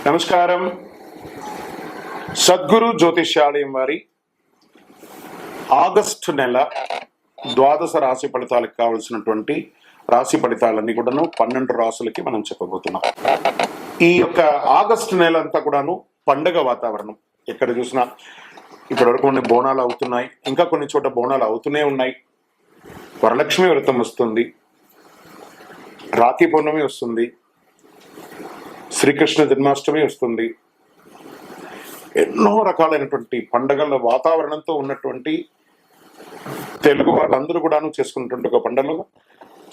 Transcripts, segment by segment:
నమస్కారం. సద్గురు జ్యోతిష్యాలయం వారి ఆగస్టు నెల ద్వాదశ రాశి ఫలితాలకు కావలసినటువంటి రాశి ఫలితాలన్నీ కూడాను 12 రాశులకి మనం చెప్పబోతున్నాం. ఈ యొక్క ఆగస్టు నెల అంతా కూడాను పండగ వాతావరణం. ఎక్కడ చూసినా ఇప్పటివరకు కొన్ని బోనాలు అవుతున్నాయి, ఇంకా కొన్ని చోట బోనాలు అవుతూనే ఉన్నాయి. వరలక్ష్మి వ్రతం వస్తుంది, రాఖీ పౌర్ణమి వస్తుంది, శ్రీకృష్ణ జన్మాష్టమి వస్తుంది. ఎన్నో రకాలైనటువంటి పండగల వాతావరణంతో ఉన్నటువంటి తెలుగు వాళ్ళందరూ కూడాను చేసుకున్నటువంటి ఒక పండుగ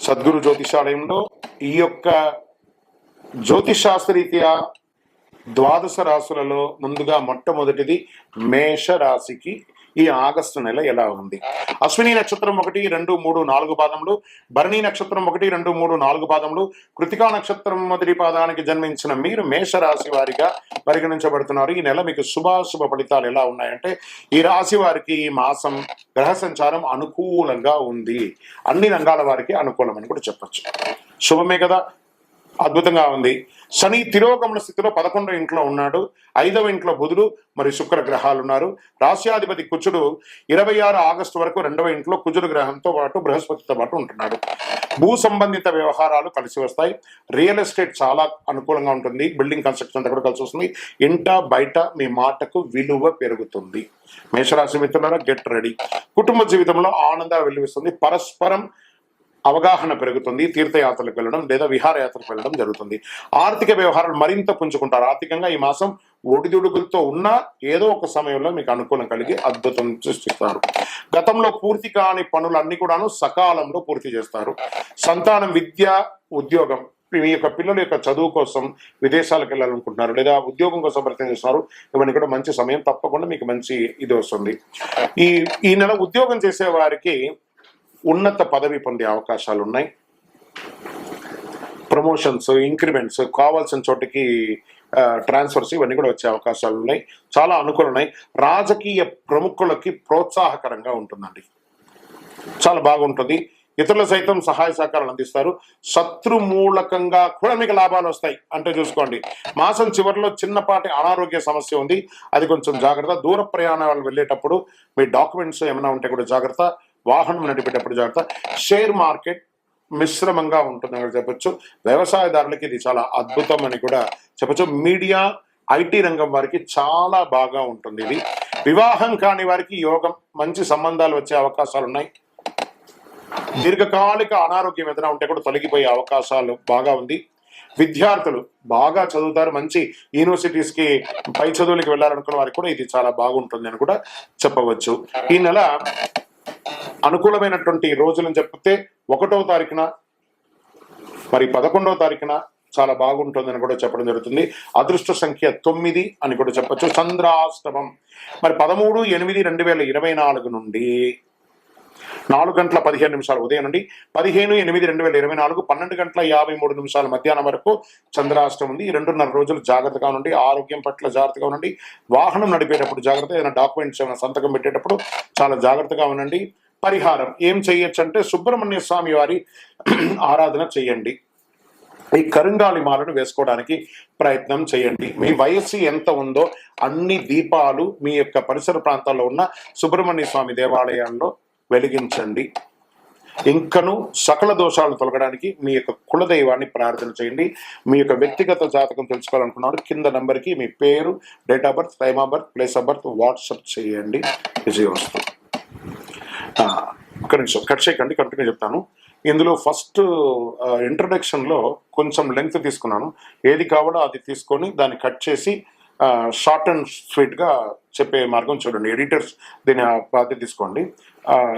సద్గురు జ్యోతిషాలయంలో ఈ యొక్క జ్యోతిషాస్త్రరీత్యా ద్వాదశ రాశులలో ముందుగా మొట్టమొదటిది మేష రాశికి ఈ ఆగస్టు నెల ఎలా ఉంది. అశ్విని నక్షత్రం 1, 2, 3, 4 పాదములు, భరణి నక్షత్రం 1, 2, 3, 4 పాదములు, కృతికా నక్షత్రం మొదటి పాదానికి జన్మించిన మీరు మేషరాశి వారిగా పరిగణించబడుతున్నారు. ఈ నెల మీకు శుభాశుభ ఫలితాలు ఎలా ఉన్నాయంటే, ఈ రాశి వారికి ఈ మాసం గ్రహ సంచారం అనుకూలంగా ఉంది. అన్ని రంగాల వారికి అనుకూలమని కూడా చెప్పచ్చు. శుభమే కదా, అద్భుతంగా ఉంది. శని తిరోగమన స్థితిలో 11వ ఇంట్లో ఉన్నాడు. 5వ ఇంట్లో బుధుడు మరియు శుక్ర గ్రహాలు ఉన్నారు. రాశ్యాధిపతి కుజుడు 26 ఆగస్టు వరకు 2వ ఇంట్లో కుజుడు గ్రహంతో పాటు బృహస్పతితో పాటు ఉంటున్నాడు. భూ సంబంధిత వ్యవహారాలు కలిసి వస్తాయి. రియల్ ఎస్టేట్ చాలా అనుకూలంగా ఉంటుంది. బిల్డింగ్ కన్స్ట్రక్షన్ అంతా కూడా కలిసి వస్తుంది. ఇంట బయట మీ మాటకు విలువ పెరుగుతుంది. మేషరాశి మిత్రులారా, గెట్ రెడీ. కుటుంబ జీవితంలో ఆనందం వెల్లువిస్తుంది. పరస్పరం అవగాహన పెరుగుతుంది. తీర్థయాత్రలకు వెళ్ళడం లేదా విహారయాత్రకు వెళ్ళడం జరుగుతుంది. ఆర్థిక వ్యవహారాలు మరింత పుంజుకుంటారు. ఆర్థికంగా ఈ మాసం ఒడిదుడుకులతో ఉన్నా ఏదో ఒక సమయంలో మీకు అనుకూలం కలిగి అద్భుతం సృష్టిస్తారు. గతంలో పూర్తి కాని పనులన్నీ కూడాను సకాలంలో పూర్తి చేస్తారు. సంతానం, విద్య, ఉద్యోగం, మీ యొక్క పిల్లల యొక్క చదువు కోసం విదేశాలకు వెళ్ళాలనుకుంటున్నారు లేదా ఉద్యోగం కోసం ప్రయత్నం చేస్తున్నారు. ఇవన్నీ కూడా మంచి సమయం. తప్పకుండా మీకు మంచి ఇది వస్తుంది. ఈ నెల ఉద్యోగం చేసే వారికి ఉన్నత పదవి పొందే అవకాశాలు ఉన్నాయి. ప్రమోషన్స్, ఇంక్రిమెంట్స్, కావాల్సిన చోటికి ట్రాన్స్ఫర్స్ ఇవన్నీ కూడా వచ్చే అవకాశాలు ఉన్నాయి. చాలా అనుకూలం ఉన్నాయి. రాజకీయ ప్రముఖులకి ప్రోత్సాహకరంగా ఉంటుందండి, చాలా బాగుంటుంది. ఇతరుల సైతం సహాయ సహకారాలు అందిస్తారు. శత్రుమూలకంగా కూడా మీకు లాభాలు వస్తాయి. అంటే చూసుకోండి, మాసం చివరిలో చిన్నపాటి అనారోగ్య సమస్య ఉంది, అది కొంచెం జాగ్రత్త. దూర ప్రయాణాలు వెళ్ళేటప్పుడు మీ డాక్యుమెంట్స్ ఏమైనా ఉంటే కూడా జాగ్రత్త. వాహనం నడిపేటప్పుడు జాగ్రత్త. షేర్ మార్కెట్ మిశ్రమంగా ఉంటుందని చెప్పచ్చు. వ్యవసాయదారులకి ఇది చాలా అద్భుతం అని కూడా చెప్పచ్చు. మీడియా, ఐటీ రంగం వారికి చాలా బాగా ఉంటుంది ఇది. వివాహం కాని వారికి యోగం, మంచి సంబంధాలు వచ్చే అవకాశాలు ఉన్నాయి. దీర్ఘకాలిక అనారోగ్యం ఏదైనా ఉంటే కూడా తొలగిపోయే అవకాశాలు బాగా ఉంది. విద్యార్థులు బాగా చదువుతారు. మంచి యూనివర్సిటీస్కి పై చదువులకి వెళ్ళాలనుకున్న వారికి కూడా ఇది చాలా బాగుంటుంది అని కూడా చెప్పవచ్చు. ఈ నెల అనుకూలమైనటువంటి రోజులను చెప్తే 1వ తారీఖున మరి 11వ తారీఖున చాలా బాగుంటుందని కూడా చెప్పడం జరుగుతుంది. అదృష్ట సంఖ్య 9 అని కూడా చెప్పచ్చు. చంద్రాష్టమం మరి 13/8/2024 నుండి 4:15 ఉదయం నుండి 15/8/2024 12:53 మధ్యాహ్నం వరకు చంద్రాష్టమం ఉంది. ఈ 2.5 రోజులు జాగ్రత్తగా ఉండండి. ఆరోగ్యం పట్ల జాగ్రత్తగా ఉండండి. వాహనం నడిపేటప్పుడు జాగ్రత్త. ఏదైనా డాక్యుమెంట్స్ ఏమైనా సంతకం పెట్టేటప్పుడు చాలా జాగ్రత్తగా ఉండండి. పరిహారం ఏం చేయొచ్చు అంటే, సుబ్రహ్మణ్య స్వామి వారి ఆరాధన చేయండి. ఈ కరుంగాలి మాలను వేసుకోవడానికి ప్రయత్నం చేయండి. మీ వయస్సు ఎంత ఉందో అన్ని దీపాలు మీ యొక్క పరిసర ప్రాంతాల్లో ఉన్న సుబ్రహ్మణ్య స్వామి దేవాలయాల్లో వెలిగించండి. ఇంకను సకల దోషాలు తొలగడానికి మీ యొక్క కులదైవాన్ని ప్రార్థన చేయండి. మీ యొక్క వ్యక్తిగత జాతకం తెలుసుకోవాలనుకున్నారు, కింద నంబర్కి మీ పేరు, date of birth, time of birth, place of birth WhatsApp చేయండి. విజయ వస్తుంది. ఒక్క నిమిషం కట్ చేయకండి, కంటిన్యూ చెప్తాను. ఇందులో ఫస్ట్ ఇంట్రడక్షన్లో కొంచెం లెంగ్త్ తీసుకున్నాను. ఏది కావాలో అది తీసుకొని దాన్ని కట్ చేసి షార్ట్ అండ్ స్వీట్గా చెప్పే మార్గం చూడండి. ఎడిటర్స్ దీని బాధ్యత తీసుకోండి.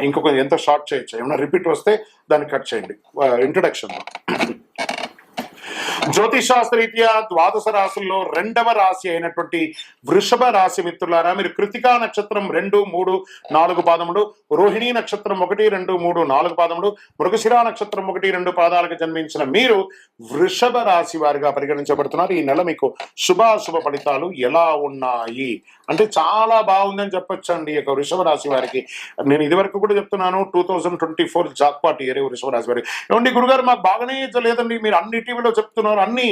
ఇంకొక ఎంత షార్ట్ చేయొచ్చు, ఏమైనా రిపీట్ వస్తే దాన్ని కట్ చేయండి. ఇంట్రడక్షన్లో జ్యోతిషాస్త్రరీత్యా ద్వాదశ రాశుల్లో 2వ రాశి అయినటువంటి వృషభ రాశి మిత్రులారా, మీరు కృతికా నక్షత్రం 2, 3, 4 పాదములు, రోహిణీ నక్షత్రం 1, 2, 3, 4 పాదములు, మృగశిర నక్షత్రం 1, 2 పాదాలకు జన్మించిన మీరు వృషభ రాశి వారిగా పరిగణించబడుతున్నారు. ఈ నెల మీకు శుభాశుభ ఫలితాలు ఎలా ఉన్నాయి అంటే చాలా బాగుందని చెప్పొచ్చండి. ఈ యొక్క వృషభ రాశి వారికి నేను ఇదివరకు కూడా చెప్తున్నాను, 2024 జాక్పాట్ ఇయర్ వృషభ రాశి వారికి. ఏమండి గురుగారు మాకు బాగానే లేదండి, మీరు అన్ని టీవీలో చెప్తున్నారు, చెప్తున్నారు, అన్ని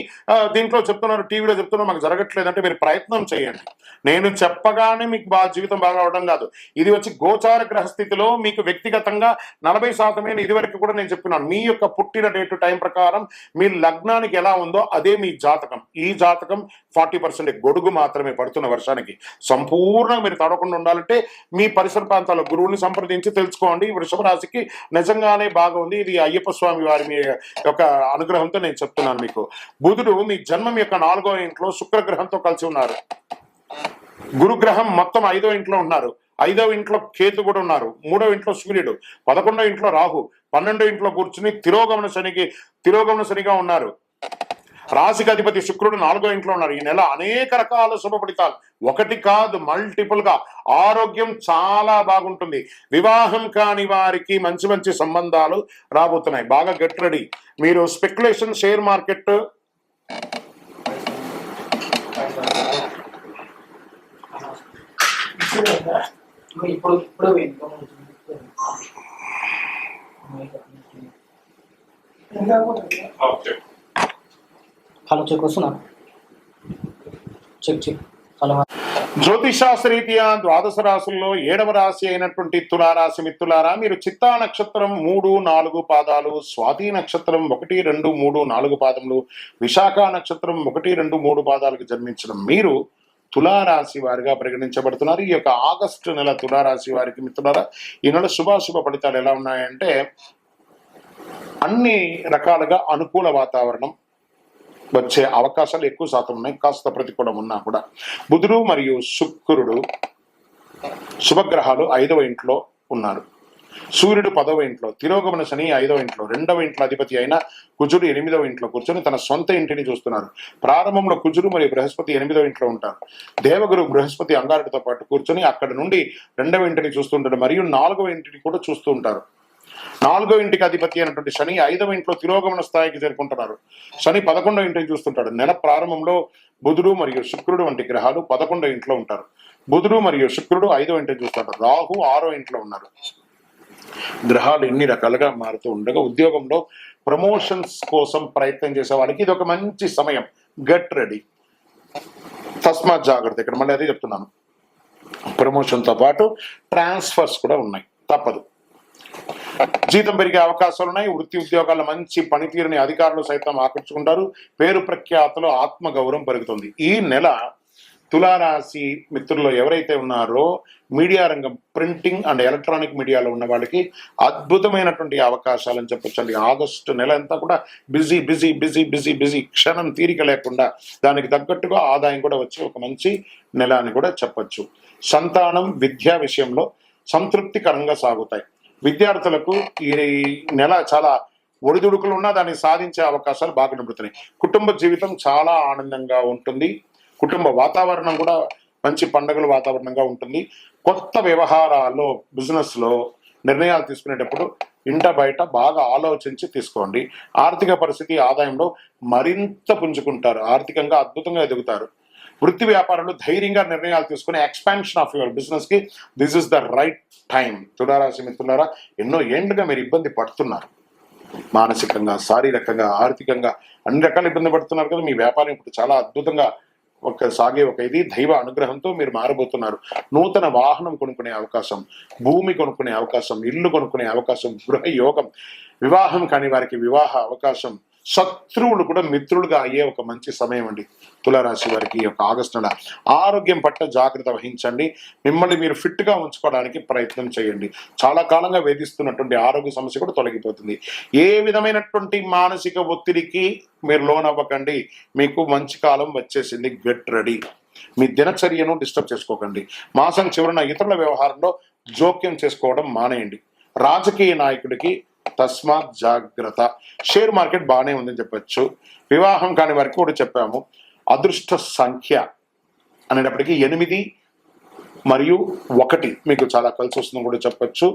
దీంట్లో చెప్తున్నారు, టీవీలో చెప్తున్నారు, మాకు జరగట్లేదు అంటే మీరు ప్రయత్నం చేయండి. నేను చెప్పగానే మీకు జీవితం బాగా అవడం కాదు. ఇది వచ్చి గోచార గ్రహస్థితిలో మీకు వ్యక్తిగతంగా 40% ఇది వరకు కూడా నేను చెప్తున్నాను. మీ యొక్క పుట్టిన డేట్ టైం ప్రకారం మీ లగ్నానికి ఎలా ఉందో అదే మీ జాతకం. ఈ జాతకం 40% గొడుగు మాత్రమే పడుతున్న వర్షానికి. సంపూర్ణంగా మీరు తడవకుండా ఉండాలంటే మీ పరిసర ప్రాంతాల గురువుని సంప్రదించి తెలుసుకోండి. వృషభ రాశికి నిజంగానే బాగా ఉంది. ఇది అయ్యప్ప స్వామి వారి మీ యొక్క అనుగ్రహంతో నేను చెప్తున్నాను మీకు. బుధుడు మీ జన్మం యొక్క 4వ ఇంట్లో శుక్రగ్రహంతో కలిసి ఉన్నారు. గురుగ్రహం మొత్తం 5వ ఇంట్లో ఉన్నారు. 5వ ఇంట్లో కేతు కూడా ఉన్నారు. 3వ ఇంట్లో సూర్యుడు, 11వ ఇంట్లో రాహు, 12వ ఇంట్లో కూర్చుని తిరోగమన శనిగా ఉన్నారు. రాశికి అధిపతి శుక్రుడు 4వ ఇంట్లో ఉన్నారు. ఈ నెల అనేక రకాల శుభ ఫలితాలు, ఒకటి కాదు మల్టిపుల్ గా. ఆరోగ్యం చాలా బాగుంటుంది. వివాహం కాని వారికి మంచి మంచి సంబంధాలు రాబోతున్నాయి. బాగా గెట్ రెడీ. మీరు speculation, share market, hello check వస్తున్నా, చెక్ హలో. జ్యోతిషాస్త్రరీత్యా ద్వాదశ రాశుల్లో 7వ రాశి అయినటువంటి తులారాశి మిత్రులారా, మీరు చిత్తా నక్షత్రం 3, 4 పాదాలు, స్వాతి నక్షత్రం 1, 2, 3, 4 పాదములు, విశాఖ నక్షత్రం 1, 2, 3 పాదాలకు జన్మించిన మీరు తులారాశి వారిగా పరిగణించబడుతున్నారు. ఈ యొక్క ఆగస్టు నెల తులారాశి వారికి మిత్రులారా, ఈ నెల శుభాశుభ ఫలితాలు ఎలా ఉన్నాయంటే, అన్ని రకాలుగా అనుకూల వాతావరణం వచ్చే అవకాశాలు ఎక్కువ శాతం ఉన్నాయి. కాస్త ప్రతికూలం ఉన్నా కూడా బుధుడు మరియు శుక్రుడు శుభగ్రహాలు 5వ ఇంట్లో ఉన్నారు. సూర్యుడు 10వ ఇంట్లో, తిరోగమన శని 5వ ఇంట్లో, 2వ ఇంట్లో అధిపతి అయిన కుజుడు 8వ ఇంట్లో కూర్చొని తన సొంత ఇంటిని చూస్తున్నారు. ప్రారంభంలో కుజుడు మరియు బృహస్పతి 8వ ఇంట్లో ఉంటారు. దేవగురు బృహస్పతి అంగారుడితో పాటు కూర్చొని అక్కడ నుండి 2వ ఇంటిని చూస్తుంటాడు మరియు 4వ ఇంటిని కూడా చూస్తూ ఉంటారు. 4వ ఇంటికి అధిపతి అయినటువంటి శని 5వ ఇంట్లో తిరోగమన స్థాయికి చేరుకుంటున్నారు. శని 11వ ఇంటిని చూస్తుంటాడు. నెల ప్రారంభంలో బుధుడు మరియు శుక్రుడు వంటి గ్రహాలు 11వ ఇంట్లో ఉంటారు. బుధుడు మరియు శుక్రుడు 5వ ఇంటిని చూస్తారు. రాహు 6వ ఇంట్లో ఉన్నారు. గ్రహాలు ఎన్ని రకాలుగా మారుతూ ఉండగా ఉద్యోగంలో ప్రమోషన్స్ కోసం ప్రయత్నం చేసే వాళ్ళకి ఇది ఒక మంచి సమయం. గెట్ రెడీ, తస్మాత్ జాగ్రత్త. ఇక్కడ మళ్ళీ అదే చెప్తున్నాను, ప్రమోషన్తో పాటు ట్రాన్స్ఫర్స్ కూడా ఉన్నాయి, తప్పదు. జీతం పెరిగే అవకాశాలు ఉన్నాయి. వృత్తి ఉద్యోగాల మంచి పనితీరుని అధికారులు సైతం ఆకర్షుకుంటారు. పేరు ప్రఖ్యాతులు, ఆత్మగౌరవం పెరుగుతుంది. ఈ నెల తులారాశి మిత్రులు ఎవరైతే ఉన్నారో మీడియా రంగం, ప్రింటింగ్ అండ్ ఎలక్ట్రానిక్ మీడియాలో ఉన్న వాళ్ళకి అద్భుతమైనటువంటి అవకాశాలని చెప్పొచ్చండి. ఆగస్టు నెల అంతా కూడా busy busy busy busy busy, క్షణం తీరిక లేకుండా దానికి తగ్గట్టుగా ఆదాయం కూడా వచ్చి ఒక మంచి నెల అని కూడా చెప్పొచ్చు. సంతానం, విద్యా విషయంలో సంతృప్తికరంగా సాగుతాయి. విద్యార్థులకు ఈ నెల చాలా ఒడిదుడుకులు ఉన్నా దాన్ని సాధించే అవకాశాలు బాగా నిలుపుతున్నాయి. కుటుంబ జీవితం చాలా ఆనందంగా ఉంటుంది. కుటుంబ వాతావరణం కూడా మంచి పండుగల వాతావరణంగా ఉంటుంది. కొత్త వ్యవహారాల్లో, బిజినెస్ లో నిర్ణయాలు తీసుకునేటప్పుడు ఇంట బయట బాగా ఆలోచించి తీసుకోండి. ఆర్థిక పరిస్థితి, ఆదాయంలో మరింత పుంజుకుంటారు. ఆర్థికంగా అద్భుతంగా ఎదుగుతారు. వృత్తి వ్యాపారంలో ధైర్యంగా నిర్ణయాలు తీసుకుని ఎక్స్పాన్షన్ ఆఫ్ యువర్ బిజినెస్ కి this is the right time. తులారాశి మిత్రులారా, ఎన్నో ఏండ్లుగా మీరు ఇబ్బంది పడుతున్నారు. మానసికంగా, శారీరకంగా, ఆర్థికంగా అన్ని రకాల ఇబ్బంది పడుతున్నారు కదా. మీ వ్యాపారం ఇప్పుడు చాలా అద్భుతంగా సాగే ఒక ఇది దైవ అనుగ్రహంతో మీరు మారబోతున్నారు. నూతన వాహనం కొనుక్కునే అవకాశం, భూమి కొనుక్కునే అవకాశం, ఇల్లు కొనుక్కునే అవకాశం, గృహ యోగం, వివాహం కాని వారికి వివాహ అవకాశం, శత్రువులు కూడా మిత్రులుగా అయ్యే ఒక మంచి సమయం అండి తులారాశి వారికి ఈ యొక్క ఆగస్టు నెల. ఆరోగ్యం పట్ల జాగ్రత్త వహించండి. మిమ్మల్ని మీరు ఫిట్ గా ఉంచుకోవడానికి ప్రయత్నం చేయండి. చాలా కాలంగా వేధిస్తున్నటువంటి ఆరోగ్య సమస్య కూడా తొలగిపోతుంది. ఏ విధమైనటువంటి మానసిక ఒత్తిడికి మీరు లోనవ్వకండి. మీకు మంచి కాలం వచ్చేసింది. Get ready. మీ దినచర్యను డిస్టర్బ్ చేసుకోకండి. మాసం చివరన ఇతరుల వ్యవహారంలో జోక్యం చేసుకోవడం మానేయండి. రాజకీయ నాయకుడికి తస్మాత్ జాగ్రత్త. షేర్ మార్కెట్ బాగానే ఉందని చెప్పచ్చు. వివాహం కాని వారికి కూడా చెప్పాము. అదృష్ట సంఖ్య అనేటప్పటికీ 8 మరియు 1 మీకు చాలా కలిసి వస్తుందని కూడా చెప్పచ్చు.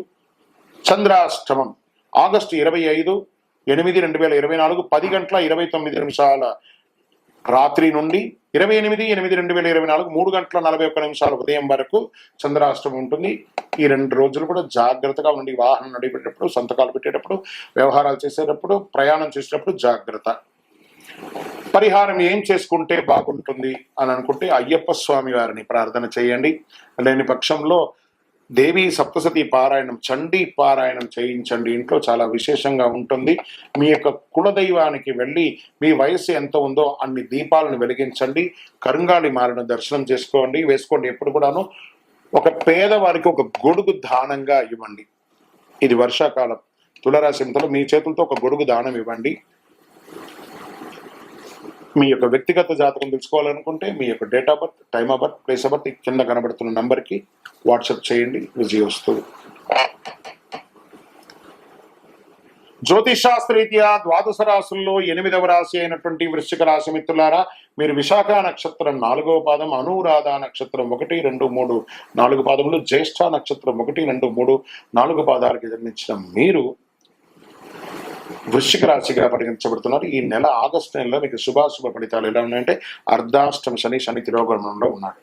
చంద్రాష్టమం ఆగస్టు 25/8/2024 10:29 రాత్రి నుండి 28/8/2024 3:41 ఉదయం వరకు చంద్రాష్టమం ఉంటుంది. ఈ 2 రోజులు కూడా జాగ్రత్తగా ఉండి వాహనం నడిపేటప్పుడు, సంతకాలు పెట్టేటప్పుడు, వ్యవహారాలు చేసేటప్పుడు, ప్రయాణం చేసేటప్పుడు జాగ్రత్త. పరిహారం ఏం చేసుకుంటే బాగుంటుంది అని అనుకుంటే అయ్యప్ప స్వామి వారిని ప్రార్థన చేయండి. లేని పక్షంలో దేవి సప్తసతి పారాయణం, చండీ పారాయణం చేయించండి. ఇంట్లో చాలా విశేషంగా ఉంటుంది. మీ యొక్క కులదైవానికి వెళ్ళి మీ వయస్సు ఎంత ఉందో అన్ని దీపాలను వెలిగించండి. కరుంగాళి మాలను దర్శనం వేసుకోండి. ఎప్పుడు కూడాను ఒక పేదవారికి ఒక గొడుగు దానంగా ఇవ్వండి. ఇది వర్షాకాలం. తులారాశి మిత్రులు, మీ చేతులతో ఒక గొడుగు దానం ఇవ్వండి. మీ యొక్క వ్యక్తిగత జాతకం తెలుసుకోవాలనుకుంటే మీ యొక్క date of birth, time of birth, place of birth కింద కనబడుతున్న నంబర్కి వాట్సాప్ చేయండి. విజయోస్తు. జ్యోతిషాస్త్రరీత్యా ద్వాదశ రాశుల్లో 8వ రాశి అయినటువంటి వృశ్చిక రాశి మిత్రులారా, మీరు విశాఖ నక్షత్రం 4వ పాదం, అనురాధ నక్షత్రం 1, 2, 3, 4 పాదములు, జ్యేష్ఠ నక్షత్రం 1, 2, 3, 4 పాదాలకి జన్మించిన మీరు వృశ్చిక రాశిగా పరిగణించబడుతున్నారు. ఈ నెల ఆగస్టు నెలలో మీకు శుభాశుభ ఫలితాలు ఎలా ఉన్నాయంటే, అర్ధాష్టమ శని తిరోగమనంలో ఉన్నాడు.